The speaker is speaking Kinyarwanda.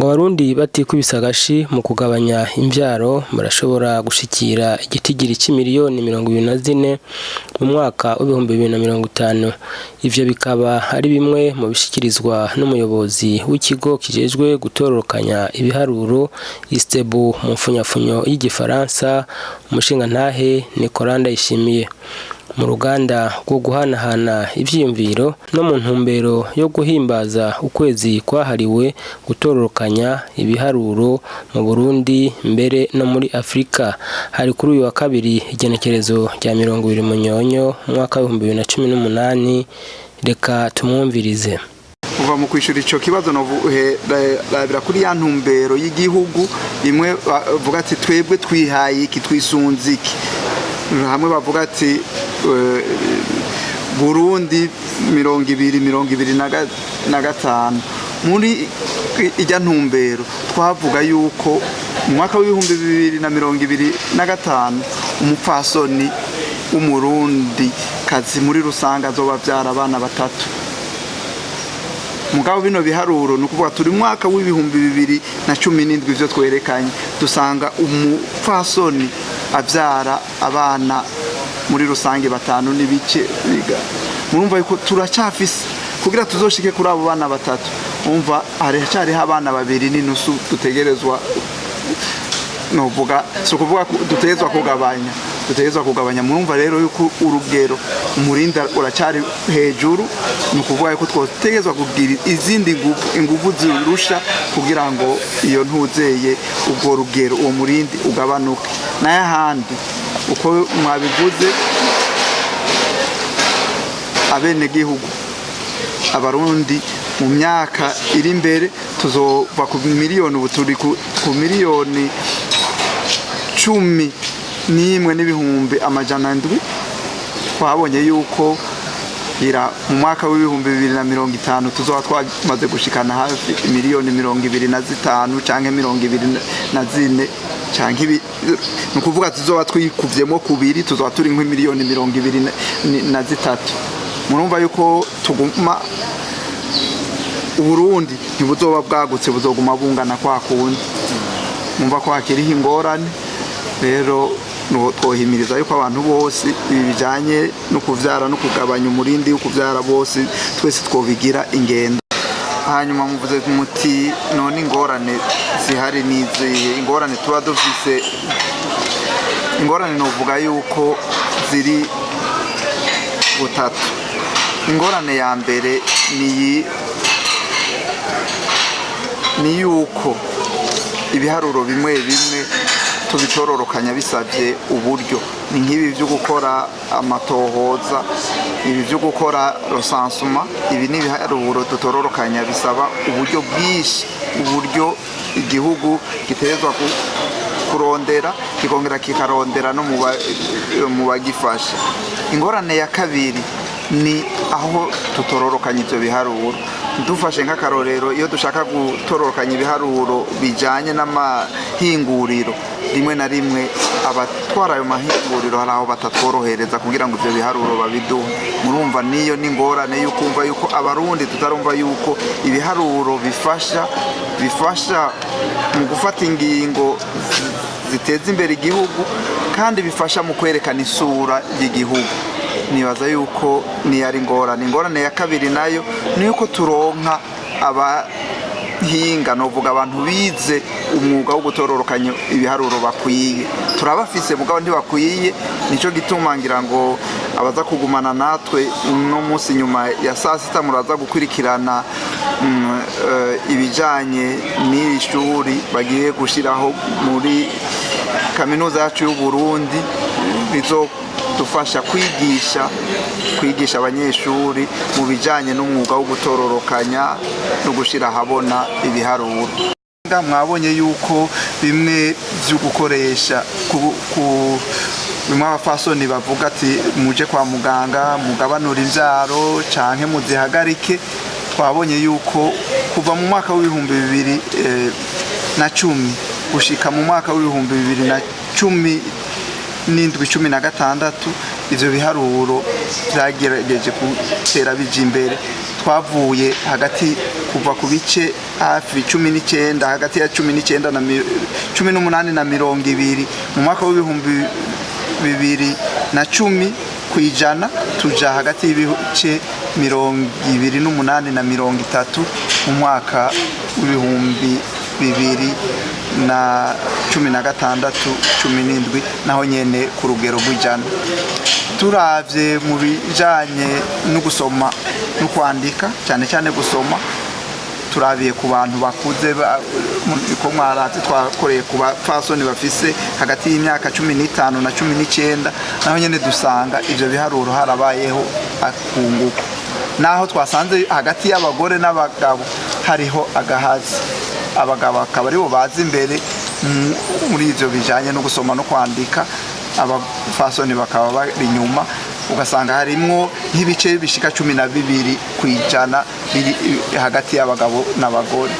ngo Abarundi batikubisa agashi mu kugabanya imvyaro barashobora gushikira igitigiri c'imiliyoni 24 mu mwaka w'ibihumbi 2050. Ivyo bikaba ari bimwe mu bishikirizwa n'umuyobozi w'ikigo kijejwe gutororokanya ibiharuro Istebu mu mfunyafunyo y'igifaransa, umushingantahe Nicolas Ndayishimiye. Mu ruganda rwo guhanahana ivyiyumviro no mu ntumbero yo guhimbaza ukwezi kwahariwe gutororokanya ibiharuro mu Burundi mbere no muri Afrika, hari kuri uyu wa kabiri igenekerezo rya 20 Munyonyo mwaka wa 2018. Reka tumwumvirize. Kuva mu kwishura ico kibazo no rabira kuri ya ntumbero y'igihugu imwe bavuga ati twebwe twihaye iki twisunziki, hamwe bavuga ati Burundi 2025 muri ijya ntumbero twavuga yuko mu mwaka w'ibihumbi 2025 umupfasoni w'umurundi kazi muri rusanga azobavyara abana batatu. Mugabo bino biharuro nukuvuga turi mwaka w'ibihumbi 2017 ivyo twerekanye dusanga umupfasoni avyara abana muri rusange batanu n'ibice biga. Murumva yuko turacafise kugira tuzoshike kuri abo bana batatu, umva haracari abana babiri n'inusu dutegerezwa novuga so kuvuga dutegerezwa kugabanya. Murumva rero yuko urugero umurinda uracari hejuru, nukuvuga yuko twotegerezwa kugira izindi inguvu zirusha kugira ngo iyo ntuzeye ubwo rugero uwo murindi ugabanuke. Naye handi uko mwabivuze abene gihugu Abarundi mu myaka iri imbere tuzova ku miliyoni, ubu turi ku miliyoni 11,700,000. Twabonye yuko mu mwaka w'ibihumbi 2050 tuzoba twamaze gushikana hafi miliyoni 25 canke 24 canke nukuvuga tuzoba twikuvyemo kubiri, tuzoba turi nk' miliyoni 23. Murumva yuko tuguma Uburundi ntibuzoba bwagutse, buzoguma bungana kwa kundi. Mumva ko hakiriho ingorane rero twohimiriza yuko abantu bose ibi bijanye no kuvyara no kugabanya umurindi wo kuvyara bose twese twobigira ingendo. Hanyuma muvuze muti none ingorane zihari nizihe? Ingorane tuba dufise, ingorane novuga yuko ziri butatu. Ingorane ya mbere ni yuko ibiharuro bimwe tubitororokanya bisabye uburyo. Ni nk'ibi byo gukora amatohoza, ibi byo gukora recensement, ibi ni ibiharuro dutororokanya bisaba uburyo bwishi, uburyo igihugu giterezwa kurondera kikongera kikarondera no mu bagifasha. Ingorane ya kabiri ni aho tutororokanya ivyo biharuro. Dufashe nk'akarorero, iyo dushaka gutororokanya ibiharuro bijanye n'amahinguriro, rimwe na rimwe abatwara ayo mahinguriro hari aho batatworohereza kugira ngo ivyo biharuro babiduhe. Murumva niyo n'ingorane y'ukumva yuko Abarundi tutarumva yuko ibiharuro bifasha mu gufata ingingo ziteza imbere igihugu kandi bifasha mu kwerekana isura y'igihugu. Nibaza yuko ni ari ingorane. Ingorane ya kabiri nayo ni yuko turonka abahinga, novuga abantu bize umwuga wo gutororokanya ibiharuro bakwiye. Turabafise mugabo ntibakwiye, nico gituma ngira ngo abaza kugumana natwe no munsi nyuma ya saa sita muraza gukurikirana ibijanye n'iri shuri bagiye gushiraho muri kaminuza yacu y'u Burundi, bizo dufasha kwigisha abanyeshuri mu bijanye n'umwuga wo gutororokanya no gushira habona ibiharuro. Mwabonye yuko bimwe byo gukoresha bimwe abafasoni bavuga ati muje kwa muganga mugabanura imvyaro canke muzihagarike. Twabonye yuko kuva mu mwaka w'ibihumbi 2010 gushika mu mwaka w'ibihumbi 2016 ivyo biharuro byagerageje gutera bije imbere. Twavuye hagati kuva ku bice hafi 19 hagati ya 19 na 18 na 20 mu mwaka w'ibihumbi 2010 kwijana tuja hagati y'ibice 28 na 30 mu mwaka w'ibihumbi 2016 17 naho nyene ku rugero rw'ijana. Turavye mu bijanye no gusoma no kwandika cyane cyane gusoma turabiye ku bantu bakuze ko mwarazi twakoreye ku bafasoni bafise hagati y'imyaka 15 na 19 naho nyene dusanga ivyo biharuro harabayeho akunguko, naho twasanze hagati y'abagore n'abagabo hariho agahazi, abagabo akaba aribo bazi imbere muri ivyo bijanye no gusoma no kwandika, abafasoni bakaba bari inyuma, ugasanga harimwo nk'ibice bishika 12 kwijana biri hagati y'abagabo n'abagore.